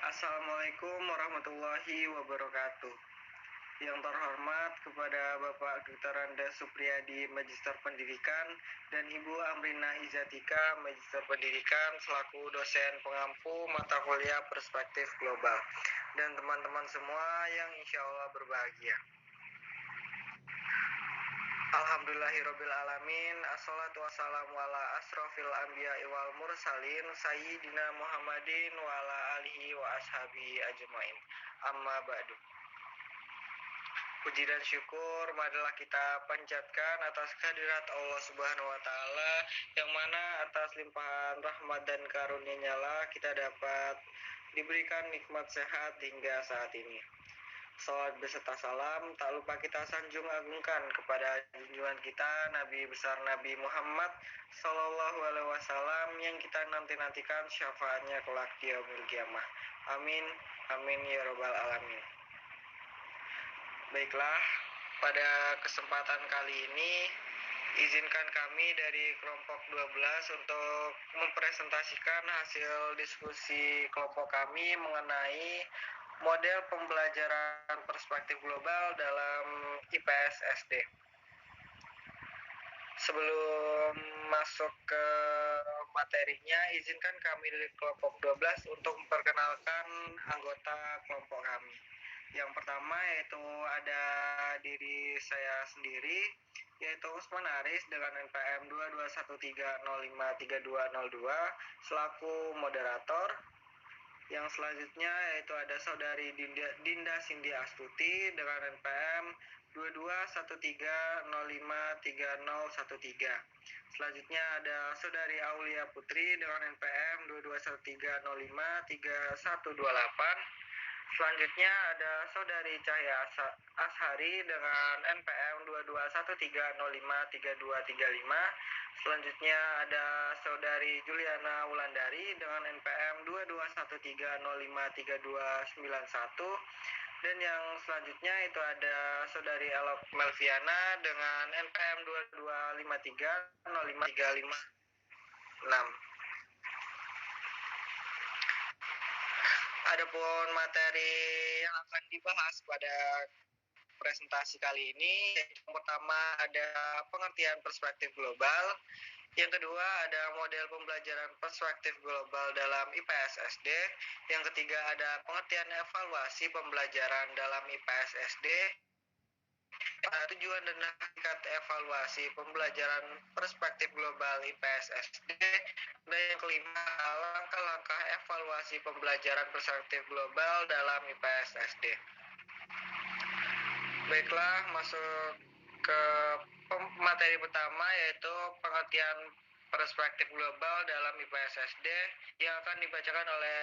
Assalamualaikum warahmatullahi wabarakatuh. Yang terhormat kepada Bapak Dr. Anda Supriyadi, Magister Pendidikan, dan Ibu Amrina Izatika, Magister Pendidikan, selaku dosen pengampu mata kuliah Perspektif Global, dan teman-teman semua yang insya Allah berbahagia. Alhamdulillahirrabbilalamin. Assalatu wassalamu ala asrofil anbiya wal mursalin Sayyidina Muhammadin wa ala alihi wa ashabi ajmain. Amma ba'du. Puji dan syukur marilah kita panjatkan atas kehadirat Allah Subhanahu wa taala, yang mana atas limpahan rahmat dan karunia-Nya lah kita dapat diberikan nikmat sehat hingga saat ini. Salawat beserta salam tak lupa kita sanjung agungkan kepada junjungan kita Nabi besar Nabi Muhammad Sallallahu Alaihi Wasallam, yang kita nantikan syafaatnya kelak di yaumil qiyamah. Amin, amin ya robbal alamin. Baiklah, pada kesempatan kali ini izinkan kami dari kelompok 12 untuk mempresentasikan hasil diskusi kelompok kami mengenai model pembelajaran perspektif global dalam IPS SD. Sebelum masuk ke materinya, izinkan kami dari kelompok 12 untuk memperkenalkan anggota kelompok kami. Yang pertama yaitu ada diri saya sendiri, yaitu Usman Aris dengan NPM 2213053202 selaku moderator. Yang selanjutnya yaitu ada saudari Dinda Cindy Astuti dengan NPM 2213053013. Selanjutnya ada saudari Aulia Putri dengan NPM 2213053128. Selanjutnya ada saudari Cahya Ashari dengan NPM 2213053235. Selanjutnya ada saudari Juliana Wulandari dengan NPM 2213053291. Dan yang selanjutnya itu ada saudari Elok Melviana dengan NPM 2253053556. Adapun materi yang akan dibahas pada presentasi kali ini, yang pertama ada pengertian perspektif global, yang kedua ada model pembelajaran perspektif global dalam IPS SD, yang ketiga ada pengertian evaluasi pembelajaran dalam IPS SD, tujuan dan hakikat evaluasi pembelajaran perspektif global IPS SD, dan yang kelima langkah-langkah evaluasi pembelajaran perspektif global dalam IPS SD. Baiklah, masuk ke materi pertama yaitu pengertian perspektif global dalam IPS SD, yang akan dibacakan oleh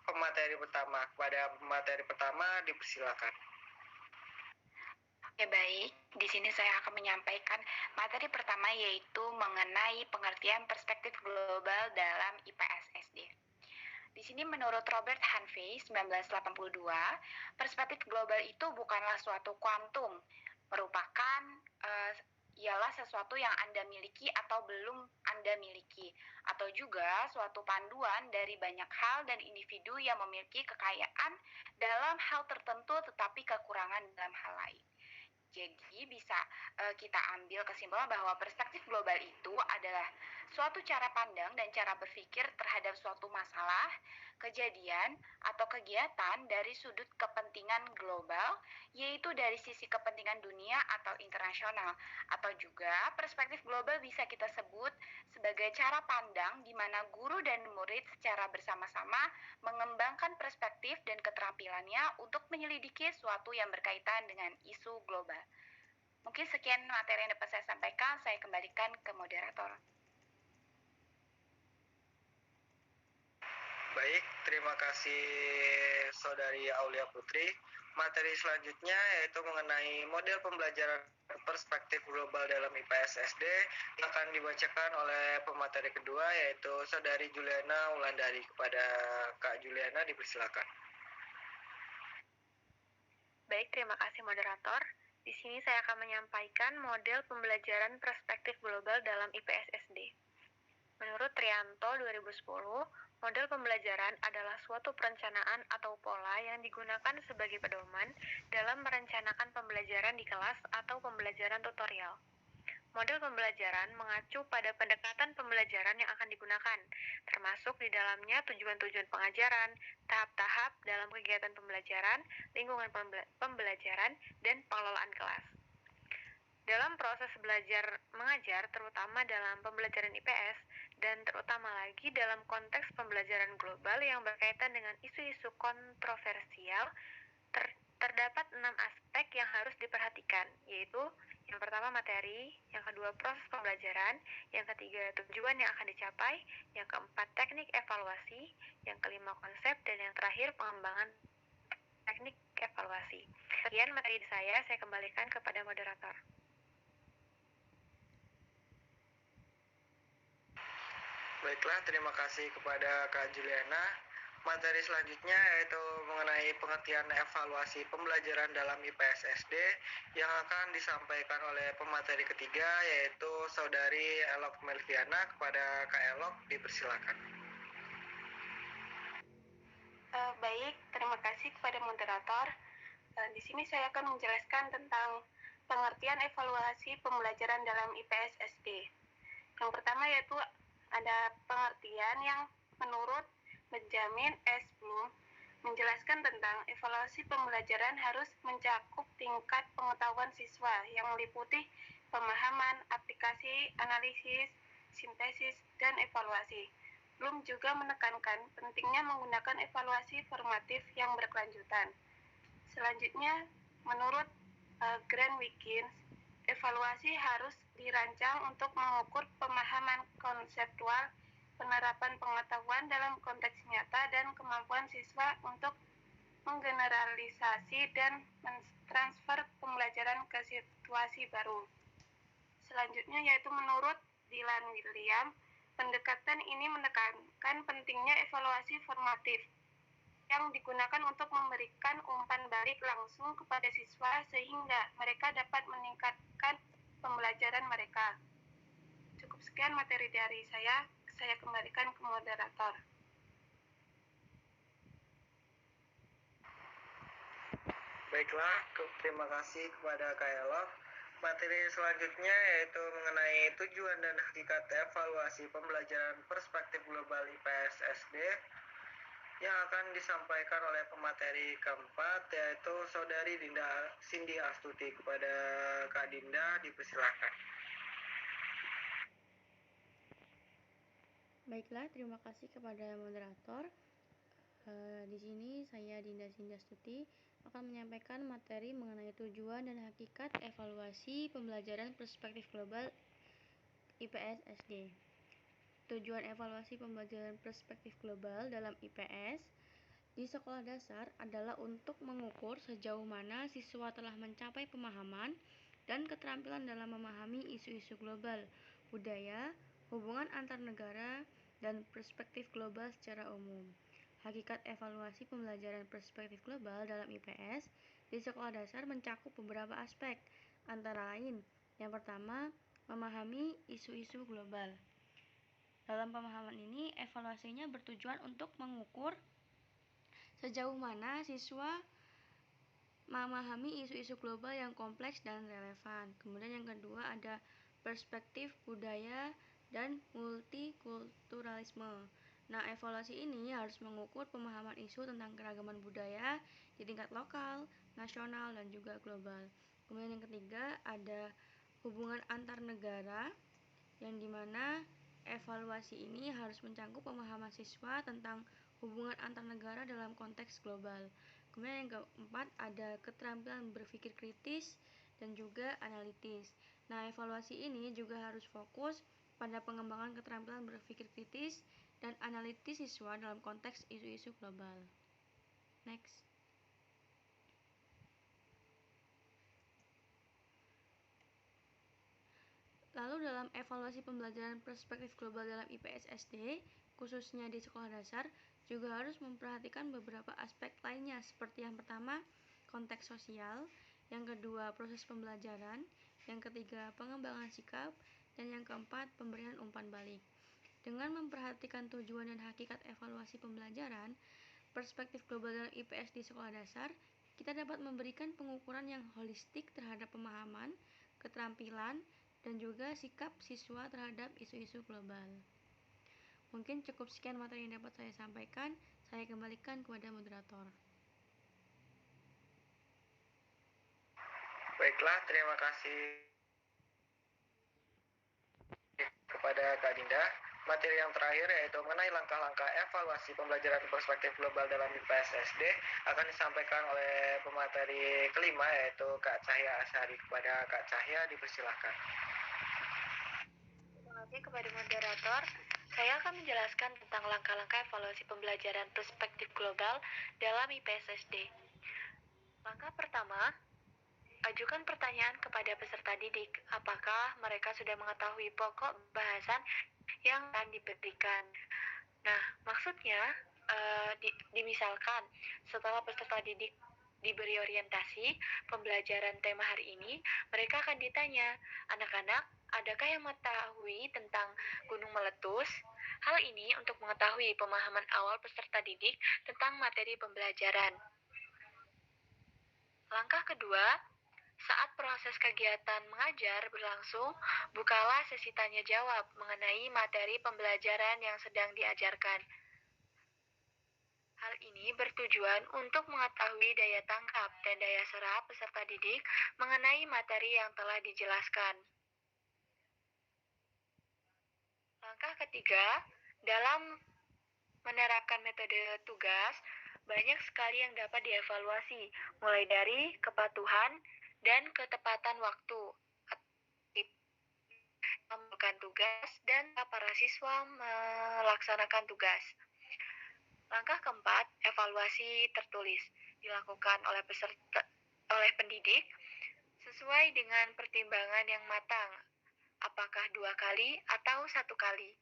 pemateri pertama. Kepada pemateri pertama dipersilakan. Ya baik, di sini saya akan menyampaikan materi pertama yaitu mengenai pengertian perspektif global dalam IPS SD. Di sini menurut Robert Hanvey 1982, perspektif global itu bukanlah suatu kuantum, merupakan ialah sesuatu yang Anda miliki atau belum Anda miliki, atau juga suatu panduan dari banyak hal dan individu yang memiliki kekayaan dalam hal tertentu tetapi kekurangan dalam hal lain. Jadi bisa kita ambil kesimpulan bahwa perspektif global itu adalah suatu cara pandang dan cara berpikir terhadap suatu masalah, kejadian, atau kegiatan dari sudut kepentingan global, yaitu dari sisi kepentingan dunia atau internasional. Atau juga perspektif global bisa kita sebut sebagai cara pandang di mana guru dan murid secara bersama-sama mengembangkan perspektif dan keterampilannya untuk menyelidiki sesuatu yang berkaitan dengan isu global. Mungkin sekian materi yang dapat saya sampaikan, saya kembalikan ke moderator. Baik, terima kasih saudari Aulia Putri. Materi selanjutnya yaitu mengenai model pembelajaran perspektif global dalam IPS SD, yang akan dibacakan oleh pemateri kedua yaitu saudari Juliana Wulandari. Kepada Kak Juliana dipersilakan. Baik, terima kasih moderator. Di sini saya akan menyampaikan model pembelajaran perspektif global dalam IPS SD. Menurut Trianto 2010, model pembelajaran adalah suatu perencanaan atau pola yang digunakan sebagai pedoman dalam merencanakan pembelajaran di kelas atau pembelajaran tutorial. Model pembelajaran mengacu pada pendekatan pembelajaran yang akan digunakan, termasuk di dalamnya tujuan-tujuan pengajaran, tahap-tahap dalam kegiatan pembelajaran, lingkungan pembelajaran, dan pengelolaan kelas. Dalam proses belajar mengajar, terutama dalam pembelajaran IPS, dan terutama lagi dalam konteks pembelajaran global yang berkaitan dengan isu-isu kontroversial, terdapat 6 aspek yang harus diperhatikan, yaitu yang pertama materi, yang kedua proses pembelajaran, yang ketiga tujuan yang akan dicapai, yang keempat teknik evaluasi, yang kelima konsep, dan yang terakhir pengembangan teknik evaluasi. Sekian materi saya kembalikan kepada moderator. Baiklah, terima kasih kepada Kak Juliana. Materi selanjutnya yaitu mengenai pengertian evaluasi pembelajaran dalam IPS SD yang akan disampaikan oleh pemateri ketiga yaitu Saudari Elok Melviana. Kepada Kak Elok, dipersilakan. Baik, terima kasih kepada moderator. Di sini saya akan menjelaskan tentang pengertian evaluasi pembelajaran dalam IPS SD. Yang pertama yaitu ada pengertian yang menurut Benjamin S. Bloom menjelaskan tentang evaluasi pembelajaran harus mencakup tingkat pengetahuan siswa yang meliputi pemahaman, aplikasi, analisis, sintesis, dan evaluasi. Bloom juga menekankan pentingnya menggunakan evaluasi formatif yang berkelanjutan. Selanjutnya, menurut Grant Wiggins, evaluasi harus dirancang untuk mengukur pemahaman konseptual, penerapan pengetahuan dalam konteks nyata, dan kemampuan siswa untuk menggeneralisasi dan mentransfer pembelajaran ke situasi baru. Selanjutnya yaitu menurut Dylan William, pendekatan ini menekankan pentingnya evaluasi formatif yang digunakan untuk memberikan umpan balik langsung kepada siswa sehingga mereka dapat meningkatkan pembelajaran mereka. Cukup sekian materi dari saya kembalikan ke moderator. Baiklah, terima kasih kepada Kak Elok. Materi selanjutnya yaitu mengenai tujuan dan hakikat evaluasi pembelajaran perspektif global IPS SD yang akan disampaikan oleh pemateri keempat yaitu Saudari Dinda Cindy Astuti. Kepada Kak Dinda, dipersilakan. Baiklah, terima kasih kepada moderator. Di sini saya Dinda Cindy Astuti akan menyampaikan materi mengenai tujuan dan hakikat evaluasi pembelajaran perspektif global IPS SD. Tujuan evaluasi pembelajaran perspektif global dalam IPS di sekolah dasar adalah untuk mengukur sejauh mana siswa telah mencapai pemahaman dan keterampilan dalam memahami isu-isu global, budaya, hubungan antar negara, dan perspektif global secara umum. Hakikat evaluasi pembelajaran perspektif global dalam IPS di sekolah dasar mencakup beberapa aspek, antara lain, yang pertama, memahami isu-isu global. Dalam pemahaman ini, evaluasinya bertujuan untuk mengukur sejauh mana siswa memahami isu-isu global yang kompleks dan relevan. Kemudian yang kedua ada perspektif budaya dan multikulturalisme. Nah, evaluasi ini harus mengukur pemahaman isu tentang keragaman budaya di tingkat lokal, nasional, dan juga global. Kemudian yang ketiga ada hubungan antar negara, yang dimana evaluasi ini harus mencakup pemahaman siswa tentang hubungan antar negara dalam konteks global. Kemudian yang keempat ada keterampilan berpikir kritis dan juga analitis. Nah, evaluasi ini juga harus fokus pada pengembangan keterampilan berpikir kritis dan analitis siswa dalam konteks isu-isu global. Next. Lalu dalam evaluasi pembelajaran perspektif global dalam IPS SD, khususnya di sekolah dasar, juga harus memperhatikan beberapa aspek lainnya seperti yang pertama, konteks sosial, yang kedua, proses pembelajaran, yang ketiga, pengembangan sikap, dan yang keempat, pemberian umpan balik. Dengan memperhatikan tujuan dan hakikat evaluasi pembelajaran, perspektif global dalam IPS di sekolah dasar, kita dapat memberikan pengukuran yang holistik terhadap pemahaman, keterampilan, dan juga sikap siswa terhadap isu-isu global. Mungkin cukup sekian materi yang dapat saya sampaikan. Saya kembalikan kepada moderator. Baiklah, terima kasih kepada Kak Dinda. Materi yang terakhir yaitu mengenai langkah-langkah evaluasi pembelajaran perspektif global dalam IPS SD akan disampaikan oleh pemateri kelima yaitu Kak Cahya Asyari. Kepada Kak Cahya dipersilahkan. Terima kasih kepada moderator. Saya akan menjelaskan tentang langkah-langkah evaluasi pembelajaran perspektif global dalam IPS SD. Langkah pertama, ajukan pertanyaan kepada peserta didik, apakah mereka sudah mengetahui pokok bahasan yang akan diberikan. Nah, maksudnya, dimisalkan setelah peserta didik diberi orientasi pembelajaran tema hari ini, mereka akan ditanya, anak-anak, adakah yang mengetahui tentang gunung meletus? Hal ini untuk mengetahui pemahaman awal peserta didik tentang materi pembelajaran. Langkah kedua, saat proses kegiatan mengajar berlangsung, bukalah sesi tanya jawab mengenai materi pembelajaran yang sedang diajarkan. Hal ini bertujuan untuk mengetahui daya tangkap dan daya serap peserta didik mengenai materi yang telah dijelaskan. Langkah ketiga, dalam menerapkan metode tugas, banyak sekali yang dapat dievaluasi, mulai dari kepatuhan dan ketepatan waktu, melakukan tugas, dan para siswa melaksanakan tugas. Langkah keempat, evaluasi tertulis dilakukan oleh pendidik sesuai dengan pertimbangan yang matang, apakah 2 kali atau 1 kali.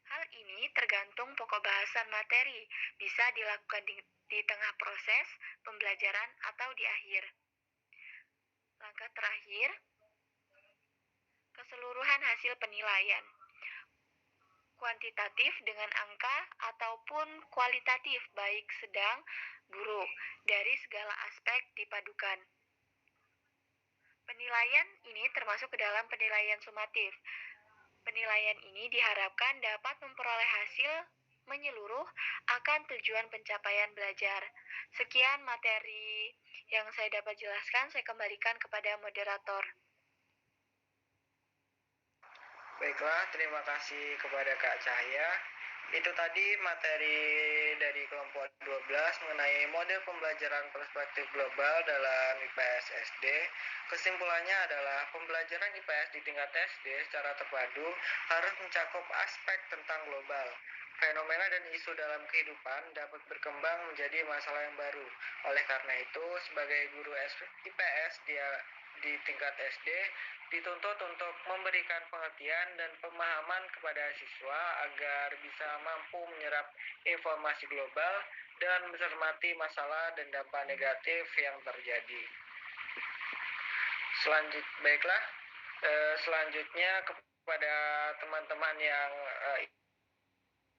Hal ini tergantung pokok bahasan materi, bisa dilakukan di tengah proses pembelajaran atau di akhir. Langkah terakhir, keseluruhan hasil penilaian. Kuantitatif dengan angka ataupun kualitatif baik sedang, buruk, dari segala aspek dipadukan. Penilaian ini termasuk ke dalam penilaian sumatif. Penilaian ini diharapkan dapat memperoleh hasil menyeluruh akan tujuan pencapaian belajar. Sekian materi yang saya dapat jelaskan, saya kembalikan kepada moderator. Baiklah, terima kasih kepada Kak Cahya. Itu tadi materi dari kelompok 12 mengenai model pembelajaran perspektif global dalam IPS SD. Kesimpulannya adalah pembelajaran IPS di tingkat SD secara terpadu harus mencakup aspek tentang global. Fenomena dan isu dalam kehidupan dapat berkembang menjadi masalah yang baru. Oleh karena itu, sebagai guru IPS di tingkat SD, dituntut untuk memberikan pengertian dan pemahaman kepada siswa agar bisa mampu menyerap informasi global dan mencermati masalah dan dampak negatif yang terjadi. Selanjutnya kepada teman-teman yang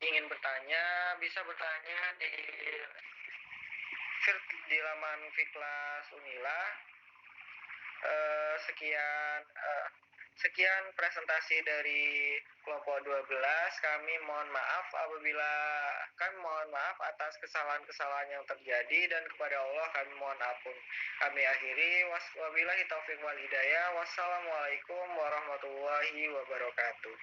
ingin bertanya, bisa bertanya di laman Fiklas Unila. Sekian presentasi dari kelompok 12. Kami mohon maaf atas kesalahan-kesalahan yang terjadi, dan kepada Allah kami mohon ampun. Kami akhiri, wabillahi taufiq wal hidayah. Wassalamualaikum warahmatullahi wabarakatuh.